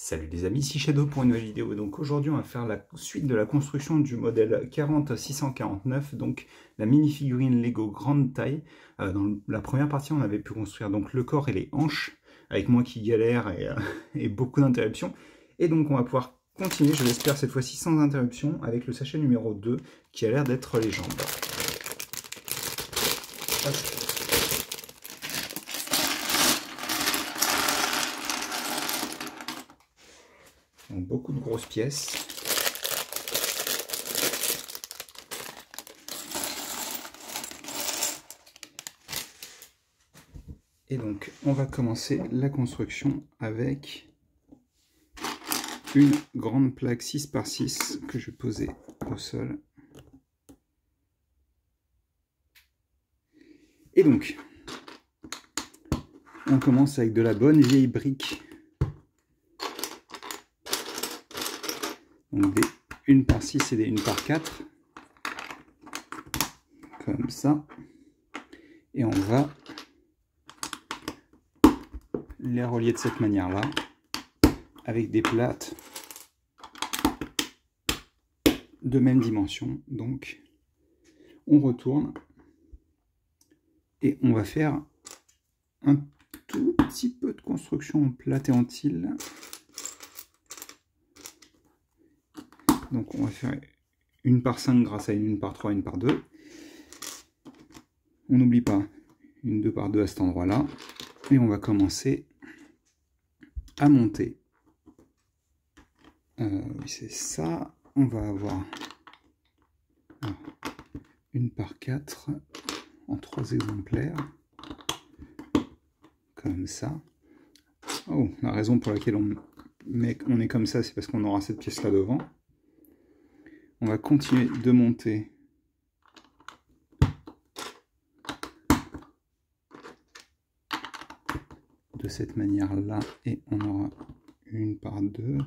Salut les amis, ici Shadow pour une nouvelle vidéo. Donc aujourd'hui on va faire la suite de la construction du modèle 40649, donc la mini-figurine Lego grande taille. Dans la première partie on avait pu construire donc le corps et les hanches, avec moi qui galère et beaucoup d'interruptions. Et donc on va pouvoir continuer, je l'espère cette fois-ci sans interruption, avec le sachet numéro 2 qui a l'air d'être les jambes. Hop. Donc beaucoup de grosses pièces. Et donc on va commencer la construction avec une grande plaque 6 par 6 que je vais poser au sol. Et donc on commence avec de la bonne vieille brique. Donc des 1 par 6 et des 1 par 4, comme ça, et on va les relier de cette manière-là, avec des plates de même dimension. Donc on retourne, et on va faire un tout petit peu de construction en plate et en tile. Donc on va faire 1 par 5 grâce à une 1 par 3, 1 par 2. On n'oublie pas une 2 par 2 à cet endroit-là. Et on va commencer à monter. C'est ça. On va avoir 1 par 4 en 3 exemplaires. Comme ça. Oh, la raison pour laquelle on est comme ça, c'est parce qu'on aura cette pièce-là devant. On va continuer de monter de cette manière-là et on aura 1 par 2.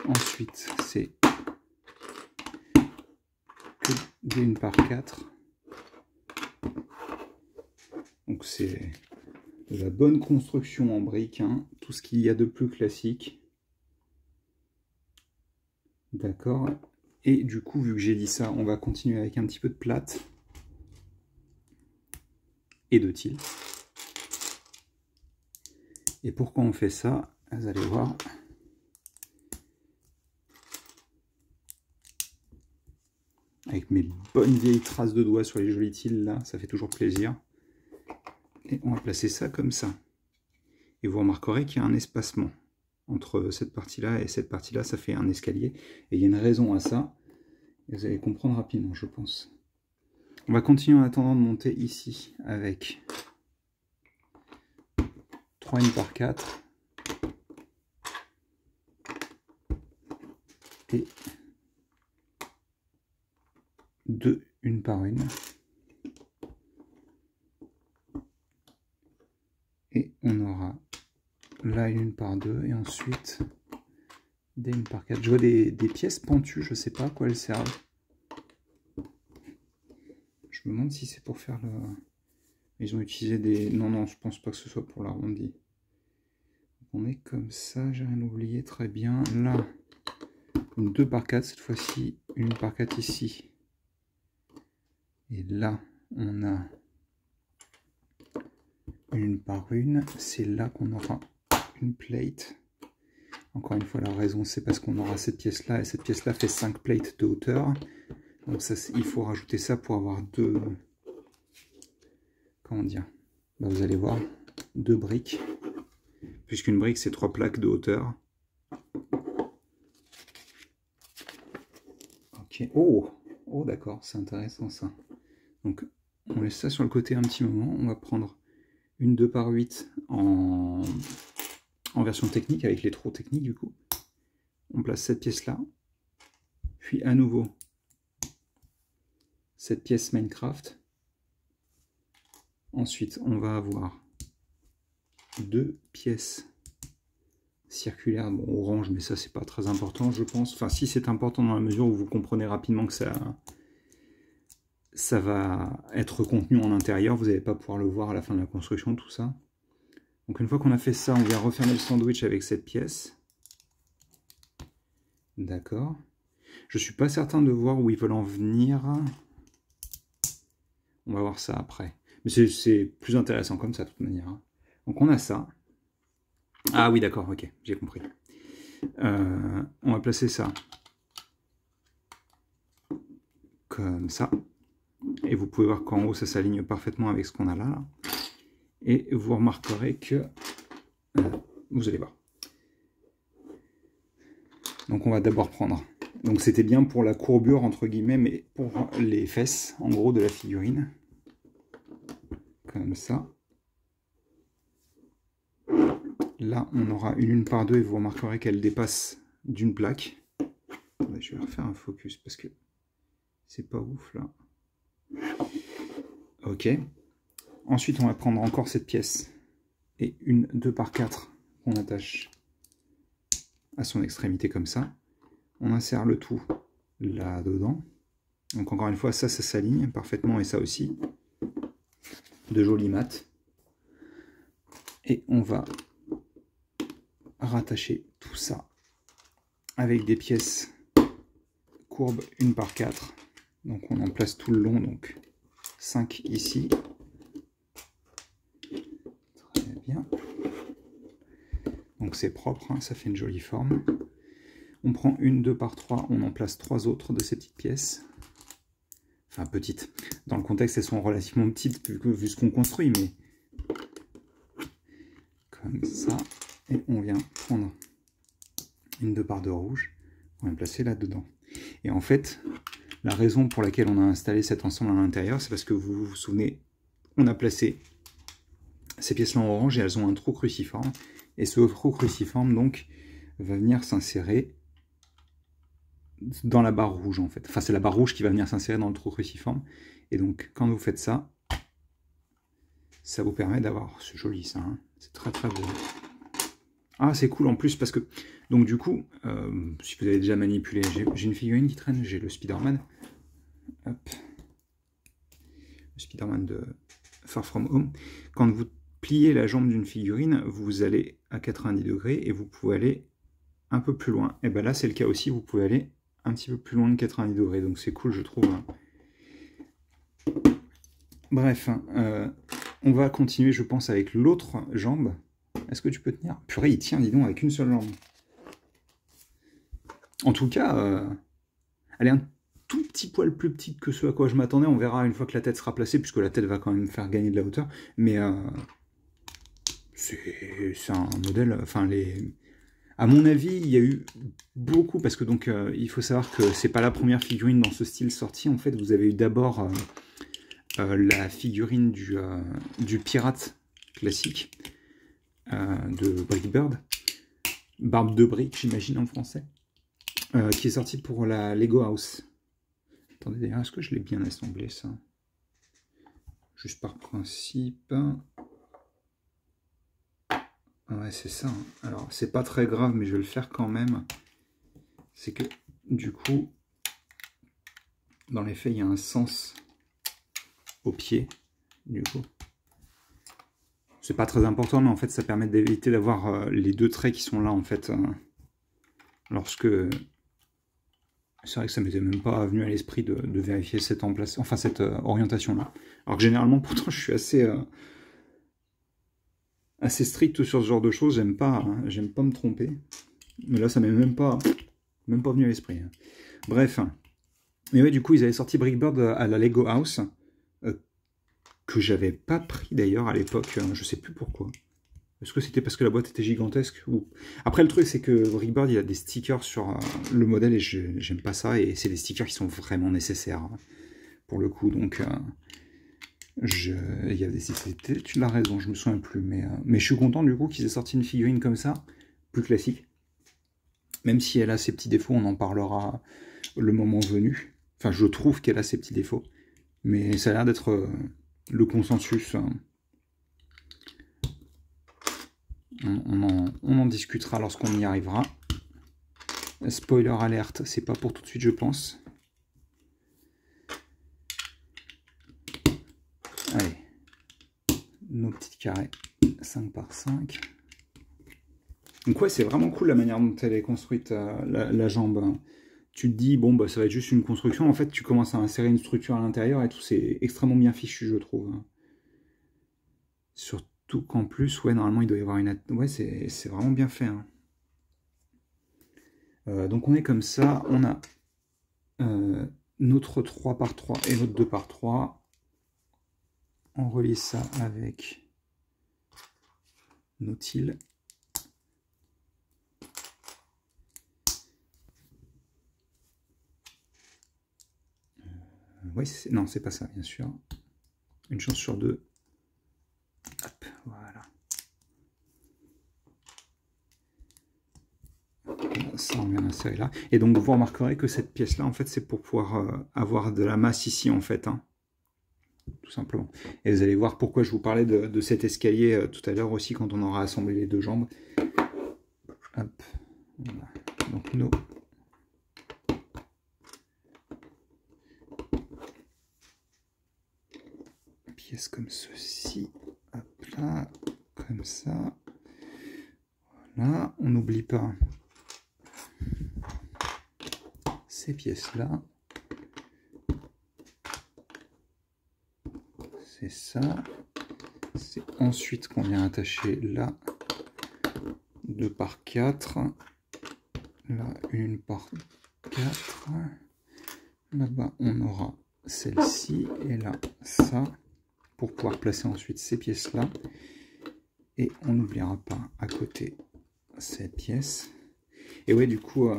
Ensuite, c'est que des 1 par 4. Donc c'est de la bonne construction en briques, hein, tout ce qu'il y a de plus classique. D'accord. Et du coup, vu que j'ai dit ça, on va continuer avec un petit peu de plate et de tile. Et pourquoi on fait ça? Vous allez voir. Avec mes bonnes vieilles traces de doigts sur les jolies tiles, là, ça fait toujours plaisir. Et on va placer ça comme ça. Et vous remarquerez qu'il y a un espacement entre cette partie-là et cette partie-là, ça fait un escalier. Et il y a une raison à ça. Et vous allez comprendre rapidement, je pense. On va continuer en attendant de monter ici avec 3 1 par 4 et 2 1 par 1. Et on aura là une 1 par 2 et ensuite des 1 par 4. Je vois des pièces pentues, je ne sais pas à quoi elles servent. Je me demande si c'est pour faire le... Ils ont utilisé des... Non, je pense pas que ce soit pour l'arrondi. On est comme ça, j'ai rien oublié, très bien. Là, une 2 par 4 cette fois-ci, une 1 par 4 ici. Et là, on a une 1 par 1. C'est là qu'on aura une plate. Encore une fois, la raison, c'est parce qu'on aura cette pièce-là, et cette pièce-là fait 5 plates de hauteur. Donc ça, il faut rajouter ça pour avoir deux... Comment dire? Bah, vous allez voir, 2 briques. Puisqu'une brique, c'est 3 plaques de hauteur. Ok. Oh, d'accord, c'est intéressant ça. Donc, on laisse ça sur le côté un petit moment. On va prendre une 2 par 8 en version technique, avec les trous techniques du coup. On place cette pièce-là. Puis à nouveau, cette pièce Minecraft. Ensuite, on va avoir 2 pièces circulaires, bon, orange, mais ça c'est pas très important je pense. Enfin si, c'est important dans la mesure où vous comprenez rapidement que ça va être contenu en intérieur, vous n'allez pas pouvoir le voir à la fin de la construction, tout ça. Donc une fois qu'on a fait ça, on vient refermer le sandwich avec cette pièce. D'accord. Je suis pas certain de voir où ils veulent en venir. On va voir ça après. Mais c'est plus intéressant comme ça, de toute manière. Donc on a ça. Ah oui, d'accord, ok, j'ai compris. On va placer ça comme ça. Et vous pouvez voir qu'en haut, ça s'aligne parfaitement avec ce qu'on a là. Et vous remarquerez que... vous allez voir. Donc on va d'abord prendre... Donc c'était bien pour la courbure, entre guillemets, mais pour les fesses, en gros, de la figurine. Comme ça. Là, on aura une lune par deux et vous remarquerez qu'elle dépasse d'une plaque. Attendez, je vais refaire un focus parce que c'est pas ouf là. Ok. Ensuite, on va prendre encore cette pièce et une 2 par 4 qu'on attache à son extrémité comme ça. On insère le tout là-dedans. Donc encore une fois, ça s'aligne parfaitement et ça aussi. De jolis mats. Et on va rattacher tout ça avec des pièces courbes 1 par 4. Donc on en place tout le long, donc 5 ici. Très bien. Donc c'est propre, hein, ça fait une jolie forme. On prend une 2 par 3, on en place 3 autres de ces petites pièces. Enfin petites. Dans le contexte, elles sont relativement petites vu ce qu'on construit, mais comme ça. Et on vient prendre une 2 par 2 rouge, on va placer là-dedans. Et en fait, la raison pour laquelle on a installé cet ensemble à l'intérieur, c'est parce que vous vous souvenez, on a placé ces pièces-là en orange et elles ont un trou cruciforme. Et ce trou cruciforme, donc, va venir s'insérer dans la barre rouge, en fait. Enfin, c'est la barre rouge qui va venir s'insérer dans le trou cruciforme. Et donc, quand vous faites ça, ça vous permet d'avoir... C'est joli, ça, hein, c'est très très beau. Ah, c'est cool en plus, parce que... Donc, du coup, si vous avez déjà manipulé... J'ai une figurine qui traîne, j'ai le Spider-Man. Hop. Le Spider-Man de Far From Home. Quand vous pliez la jambe d'une figurine, vous allez à 90 degrés et vous pouvez aller un peu plus loin. Et bien là, c'est le cas aussi, vous pouvez aller un petit peu plus loin de 90 degrés. Donc c'est cool, je trouve. Bref, on va continuer, je pense, avec l'autre jambe. Est-ce que tu peux tenir? Purée, il tient, dis donc, avec une seule jambe. En tout cas, elle est un tout petit poil plus petite que ce à quoi je m'attendais. On verra une fois que la tête sera placée, puisque la tête va quand même faire gagner de la hauteur. Mais c'est un modèle... Enfin, à mon avis, il y a eu beaucoup, parce que donc il faut savoir que c'est pas la première figurine dans ce style sortie. En fait, vous avez eu d'abord la figurine du pirate classique de Brickbird, Barbe de Brick, j'imagine en français, qui est sortie pour la Lego House. Attendez, d'ailleurs, est-ce que je l'ai bien assemblé, ça? Juste par principe. Ouais, c'est ça. Hein. Alors, c'est pas très grave, mais je vais le faire quand même. C'est que, du coup, dans les faits, il y a un sens au pied, du coup. C'est pas très important, mais en fait, ça permet d'éviter d'avoir les deux traits qui sont là, en fait. Lorsque... C'est vrai que ça m'était même pas venu à l'esprit de vérifier cette orientation-là. Alors que généralement, pourtant, je suis assez strict sur ce genre de choses. J'aime pas me tromper. Mais là, ça m'est même pas venu à l'esprit. Bref. Mais ouais, du coup, ils avaient sorti Brickbird à la Lego House, que j'avais pas pris d'ailleurs à l'époque. Je sais plus pourquoi. Est-ce que c'était parce que la boîte était gigantesque ou... Après, le truc, c'est que Brickbird, il a des stickers sur le modèle et j'aime pas ça. Et c'est des stickers qui sont vraiment nécessaires, hein, pour le coup. Donc, tu as raison, je me souviens plus. Mais je suis content, du coup, qu'ils aient sorti une figurine comme ça, plus classique. Même si elle a ses petits défauts, on en parlera le moment venu. Enfin, je trouve qu'elle a ses petits défauts. Mais ça a l'air d'être le consensus. Hein. On en discutera lorsqu'on y arrivera. Spoiler alerte, c'est pas pour tout de suite, je pense. Allez. Nos petits carrés 5 par 5. Donc ouais, c'est vraiment cool la manière dont elle est construite, la jambe. Tu te dis, bon, bah, ça va être juste une construction. En fait, tu commences à insérer une structure à l'intérieur et tout, c'est extrêmement bien fichu, je trouve. Surtout qu'en plus, ouais, normalement, il doit y avoir une... Ouais, c'est vraiment bien fait. Hein. Donc on est comme ça, on a notre 3 par 3 et notre 2 par 3. On relie ça avec nos tiles. Ouais, non, c'est pas ça, bien sûr. Une chance sur deux. Hop, voilà. Ça, on vient d'insérer là. Et donc, vous remarquerez que cette pièce-là, en fait, c'est pour pouvoir avoir de la masse ici, en fait. Hein. Tout simplement. Et vous allez voir pourquoi je vous parlais de cet escalier tout à l'heure aussi, quand on aura assemblé les deux jambes. Hop. Voilà. Donc, nos... pièces comme ceci. Hop là. Comme ça. Voilà. On n'oublie pas ces pièces-là. C'est ça. C'est ensuite qu'on vient attacher là 2 par 4. Là, 1 par 4. Là-bas, on aura celle-ci. Et là, ça. Pour pouvoir placer ensuite ces pièces-là. Et on n'oubliera pas à côté cette pièce. Et ouais, du coup,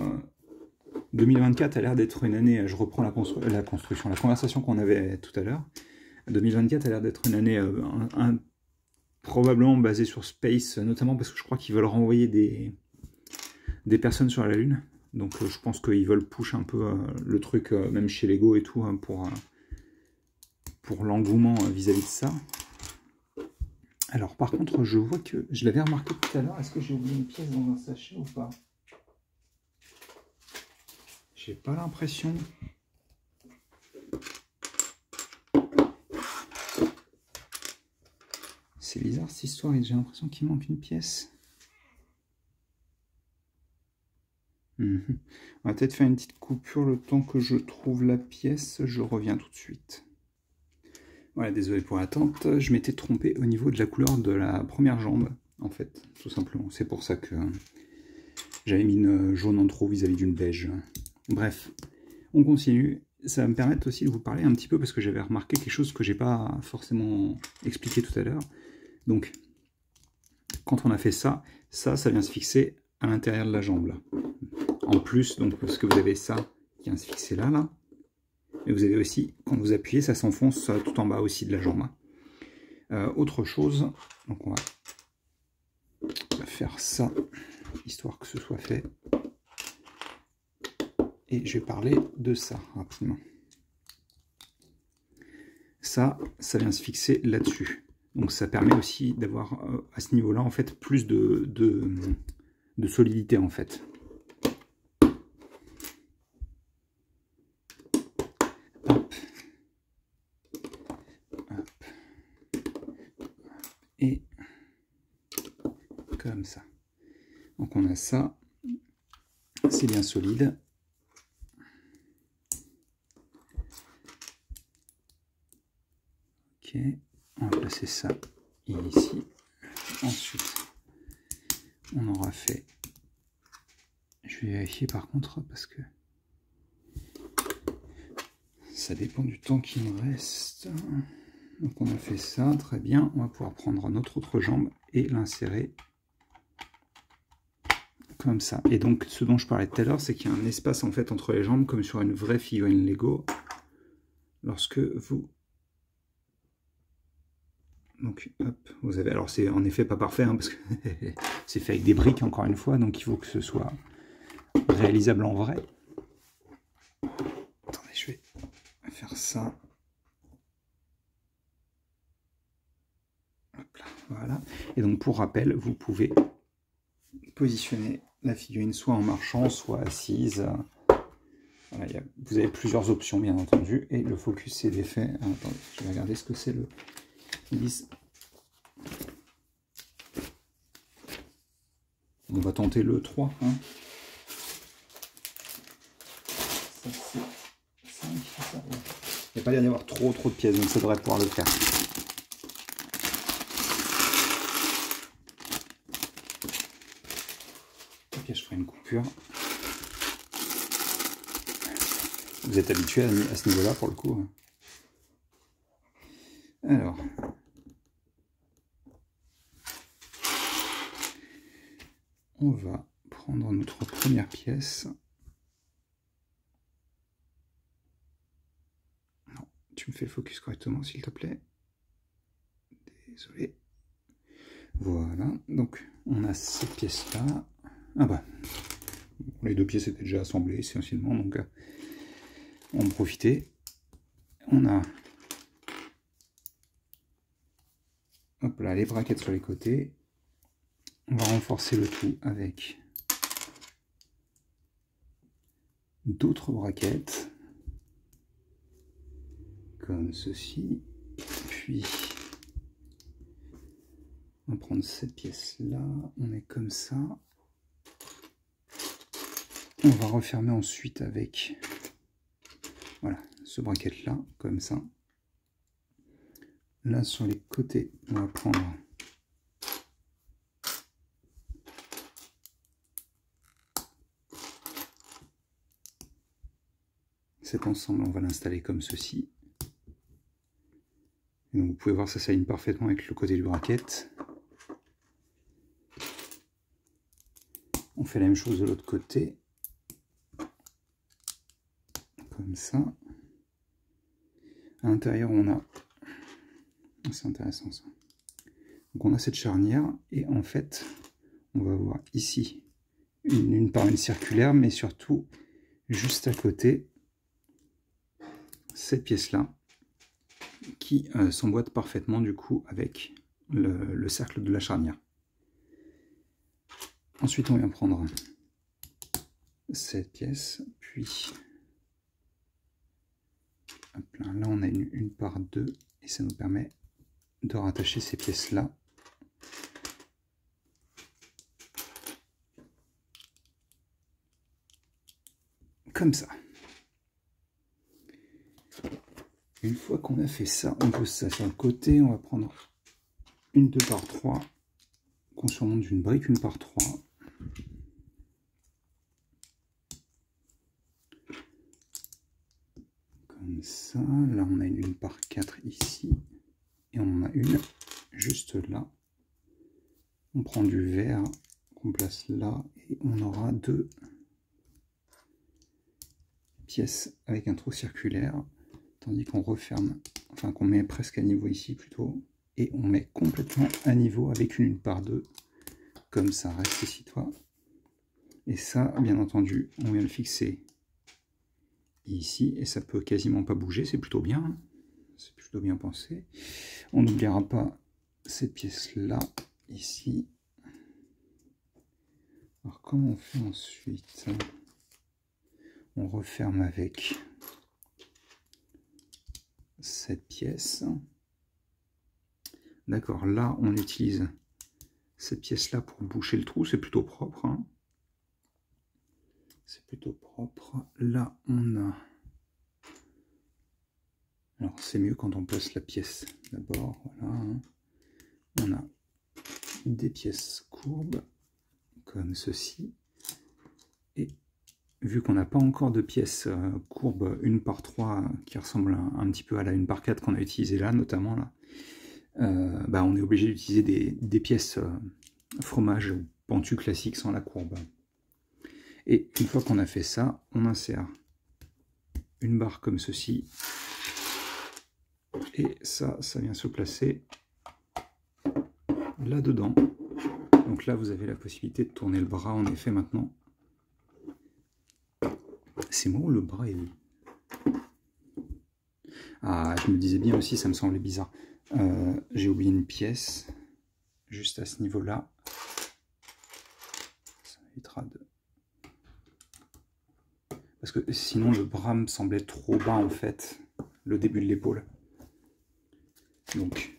2024 a l'air d'être une année, je reprends la construction, la conversation qu'on avait tout à l'heure. 2024 a l'air d'être une année probablement basée sur Space, notamment parce que je crois qu'ils veulent renvoyer des personnes sur la Lune. Donc je pense qu'ils veulent push un peu le truc, même chez Lego et tout, hein, pour l'engouement vis-à-vis de ça. Alors par contre, je vois que, je l'avais remarqué tout à l'heure, est-ce que j'ai oublié une pièce dans un sachet ou pas? J'ai pas l'impression. C'est bizarre cette histoire, j'ai l'impression qu'il manque une pièce. On va peut-être faire une petite coupure le temps que je trouve la pièce, je reviens tout de suite. Voilà, désolé pour l'attente, je m'étais trompé au niveau de la couleur de la première jambe, en fait, tout simplement. C'est pour ça que j'avais mis une jaune en trop vis-à-vis d'une beige. Bref, on continue. Ça va me permettre aussi de vous parler un petit peu, parce que j'avais remarqué quelque chose que j'ai pas forcément expliqué tout à l'heure. Donc, quand on a fait ça, ça vient se fixer à l'intérieur de la jambe, là. En plus, donc, parce que vous avez ça qui vient se fixer là, là. Et vous avez aussi, quand vous appuyez, ça s'enfonce tout en bas aussi de la jambe. Autre chose, donc on va faire ça, histoire que ce soit fait. Et je vais parler de ça rapidement. Ça vient se fixer là-dessus. Donc ça permet aussi d'avoir à ce niveau-là en fait plus de solidité en fait. Hop. Hop. Et comme ça. Donc on a ça. C'est bien solide. Ok. On va placer ça ici. Ensuite, on aura fait... Je vais vérifier par contre parce que ça dépend du temps qui me reste. Donc on a fait ça, très bien. On va pouvoir prendre notre autre jambe et l'insérer comme ça. Et donc ce dont je parlais tout à l'heure, c'est qu'il y a un espace en fait entre les jambes comme sur une vraie figurine Lego. Lorsque vous... Donc hop, vous avez... Alors c'est en effet pas parfait hein, parce que c'est fait avec des briques encore une fois, donc il faut que ce soit réalisable en vrai. Attendez, je vais faire ça. Hop là, voilà. Et donc pour rappel, vous pouvez positionner la figurine soit en marchant, soit assise. Voilà, vous avez plusieurs options bien entendu. Et le focus est défait. Attendez, je vais regarder ce que c'est le... Ils disent... On va tenter le 3. Hein. Ça c'est 5, ça. Ouais. Il n'y a pas l'air d'y avoir trop de pièces, donc ça devrait pouvoir le faire. Ok, je ferai une coupure. Vous êtes habitué à ce niveau-là pour le coup. Alors. On va prendre notre première pièce. Non, tu me fais le focus correctement s'il te plaît. Désolé. Voilà, donc on a cette pièce-là. Ah bah, les deux pièces étaient déjà assemblées essentiellement, donc on va en profiter. On a hop là, les braquettes sur les côtés. On va renforcer le tout avec d'autres braquettes, comme ceci. Puis, on va prendre cette pièce-là, on met comme ça. On va refermer ensuite avec, voilà, ce braquette-là, comme ça. Là, sur les côtés, on va prendre cet ensemble, on va l'installer comme ceci. Et donc vous pouvez voir, ça s'aligne parfaitement avec le côté du braquette. On fait la même chose de l'autre côté. Comme ça. À l'intérieur, on a... C'est intéressant ça. Donc on a cette charnière et en fait, on va voir ici une par une circulaire, mais surtout juste à côté, cette pièce-là qui s'emboîte parfaitement du coup avec le cercle de la charnière. Ensuite, on vient prendre cette pièce, puis hop là, on a une par deux et ça nous permet de rattacher ces pièces-là. Comme ça. Une fois qu'on a fait ça, on pose ça sur le côté. On va prendre une 2 par 3 qu'on surmonte d'une brique 1 par 3. Comme ça. Là, on a une 1 par 4 ici. Et on en a une juste là. On prend du verre qu'on place là. Et on aura deux pièces avec un trou circulaire. Tandis qu'on referme, enfin qu'on met presque à niveau ici plutôt. Et on met complètement à niveau avec une 1 par 2. Comme ça, reste ici toi. Et ça, bien entendu, on vient le fixer ici. Et ça peut quasiment pas bouger, c'est plutôt bien. Hein. C'est plutôt bien pensé. On n'oubliera pas cette pièce-là, ici. Alors comment on fait ensuite? On referme avec cette pièce. D'accord, là on utilise cette pièce-là pour boucher le trou, c'est plutôt propre. Hein. C'est plutôt propre. Là on a... Alors c'est mieux quand on place la pièce d'abord, voilà. Hein. On a des pièces courbes, comme ceci. Et vu qu'on n'a pas encore de pièces courbes 1 par 3 qui ressemblent un petit peu à la 1 par 4 qu'on a utilisé là, notamment là, on est obligé d'utiliser des pièces fromage pentu classique sans la courbe. Et une fois qu'on a fait ça, on insère une barre comme ceci. Et ça vient se placer là-dedans. Donc là, vous avez la possibilité de tourner le bras, en effet, maintenant. C'est moi ou le bras est... Ah, je me disais bien aussi, ça me semblait bizarre. J'ai oublié une pièce, juste à ce niveau-là. Ça évitera de... Parce que sinon, le bras me semblait trop bas, en fait, le début de l'épaule. Donc,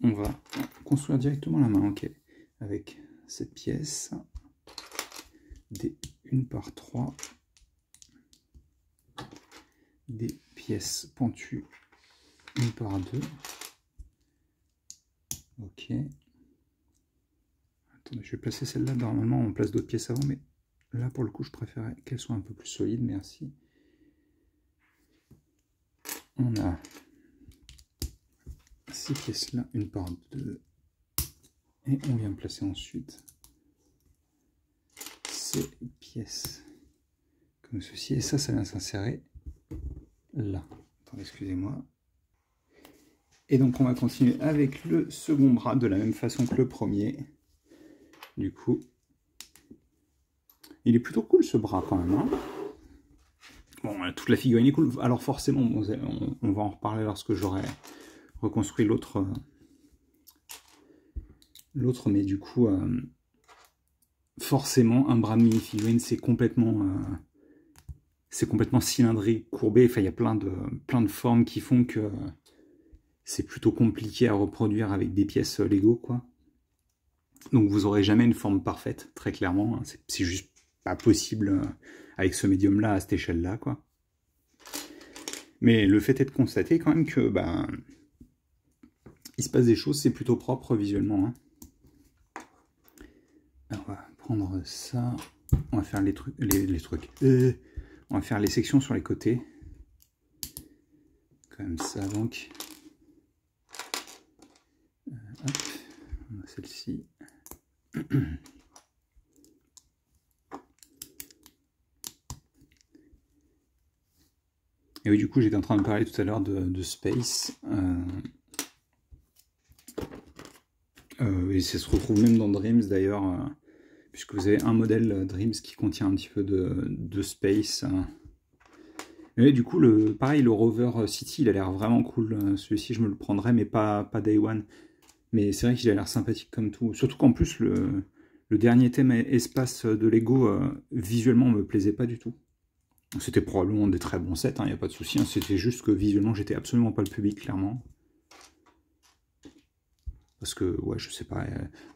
on va construire directement la main, ok, avec cette pièce. des 1/3, des pièces pentues 1/2. Ok. Attendez, je vais placer celle-là. Normalement, on place d'autres pièces avant, mais là, pour le coup, je préférais qu'elles soient un peu plus solides. Merci. On a ces pièces-là, 1/2. Et on vient placer ensuite ces pièces comme ceci. Et ça vient s'insérer là. Attendez, excusez-moi. Et donc, on va continuer avec le second bras de la même façon que le premier. Du coup, il est plutôt cool ce bras quand même. Hein. Bon, toute la figurine est cool. Alors forcément, on va en reparler lorsque j'aurai reconstruit l'autre. Mais du coup, forcément, un bras de mini-figurine, c'est complètement cylindrique, courbé. Enfin, il y a plein de formes qui font que c'est plutôt compliqué à reproduire avec des pièces Lego, quoi. Donc vous n'aurez jamais une forme parfaite, très clairement. C'est juste pas possible avec ce médium-là, à cette échelle-là, quoi. Mais le fait est de constater quand même que il se passe des choses, c'est plutôt propre visuellement. Hein. Alors, on va prendre ça, on va faire les trucs, on va faire les sections sur les côtés, comme ça donc. Hop, on a celle-ci. Et oui, du coup, j'étais en train de parler tout à l'heure de Space. Et ça se retrouve même dans Dreams d'ailleurs, puisque vous avez un modèle Dreams qui contient un petit peu de Space. Et du coup, pareil, le Rover City, il a l'air vraiment cool. Celui-ci, je me le prendrais, mais pas Day One. Mais c'est vrai qu'il a l'air sympathique comme tout. Surtout qu'en plus, le dernier thème espace de Lego, visuellement, me plaisait pas du tout. C'était probablement des très bons sets, il n'y a pas de souci. Hein. C'était juste que visuellement, j'étais absolument pas le public, clairement. Parce que, ouais, je sais pas.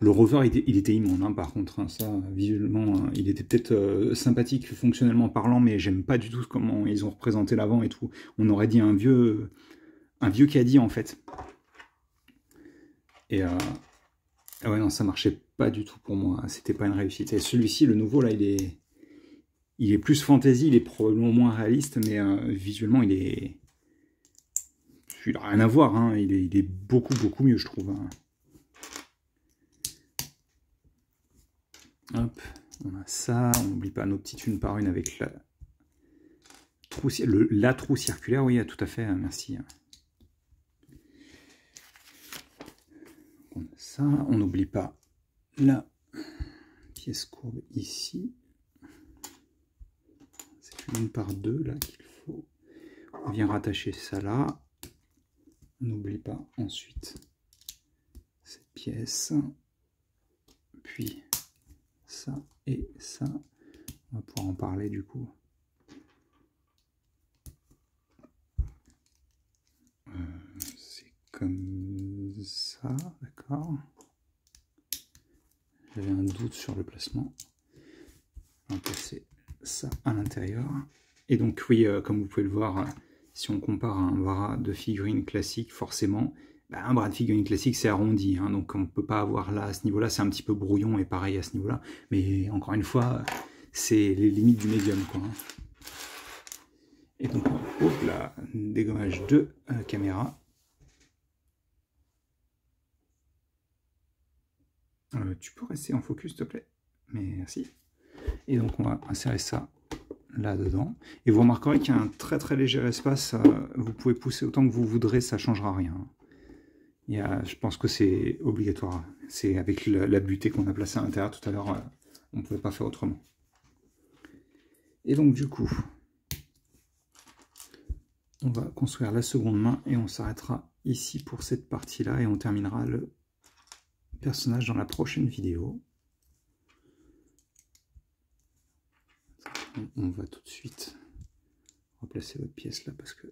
Le rover, il était immonde, hein, par contre. Hein, ça, visuellement, il était peut-être sympathique, fonctionnellement parlant, mais j'aime pas du tout comment ils ont représenté l'avant et tout. On aurait dit un vieux caddie, en fait. Et ouais, non, ça marchait pas du tout pour moi. C'était pas une réussite. Et celui-ci, le nouveau, là, il est plus fantasy, il est probablement moins réaliste, mais visuellement, il n'a rien à voir. Hein. Il est beaucoup, beaucoup mieux, je trouve. Hein. Hop, on a ça. On n'oublie pas nos petites une par une avec la trou circulaire. Oui, tout à fait, merci. On a ça. On n'oublie pas la pièce courbe ici. C'est une par deux là qu'il faut. On vient rattacher ça là. On n'oublie pas ensuite cette pièce. Puis ça et ça. On va pouvoir en parler du coup. C'est comme ça, d'accord. J'avais un doute sur le placement. On va placer ça à l'intérieur. Et donc oui, comme vous pouvez le voir, si on compare à un bras de figurine classique, forcément, un bras de figurine classique c'est arrondi, hein, donc on ne peut pas avoir là, à ce niveau-là, c'est un petit peu brouillon et pareil à ce niveau-là. Mais encore une fois, c'est les limites du médium, quoi. Hein. Et donc, hop là, dégommage de caméra. Tu peux rester en focus, s'il te plaît? Merci. Et donc, on va insérer ça là-dedans. Et vous remarquerez qu'il y a un très très léger espace. Vous pouvez pousser autant que vous voudrez, ça ne changera rien. Je pense que c'est obligatoire. C'est avec la butée qu'on a placée à l'intérieur tout à l'heure, on ne pouvait pas faire autrement. Et donc, du coup, on va construire la seconde main et on s'arrêtera ici pour cette partie-là et on terminera le personnage dans la prochaine vidéo. On va tout de suite replacer votre pièce là parce que...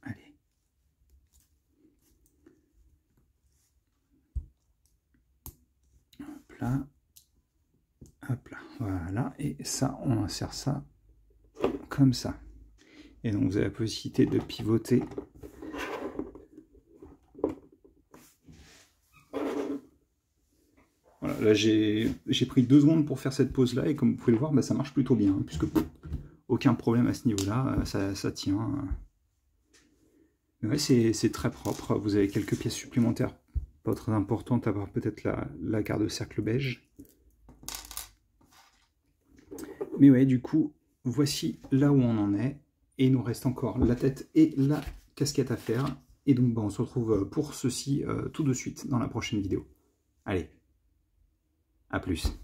Allez. là, voilà, et ça, on insère ça comme ça. Et donc vous avez la possibilité de pivoter. Voilà, là j'ai pris 2 secondes pour faire cette pose là, et comme vous pouvez le voir, bah, ça marche plutôt bien, hein, puisque aucun problème à ce niveau-là, ça tient. Mais ouais, c'est très propre, vous avez quelques pièces supplémentaires, pas très importantes, à part peut-être la garde-cercle beige. Mais ouais, du coup, voici là où on en est, et il nous reste encore la tête et la casquette à faire, et donc bah, on se retrouve pour ceci tout de suite dans la prochaine vidéo. Allez, à plus.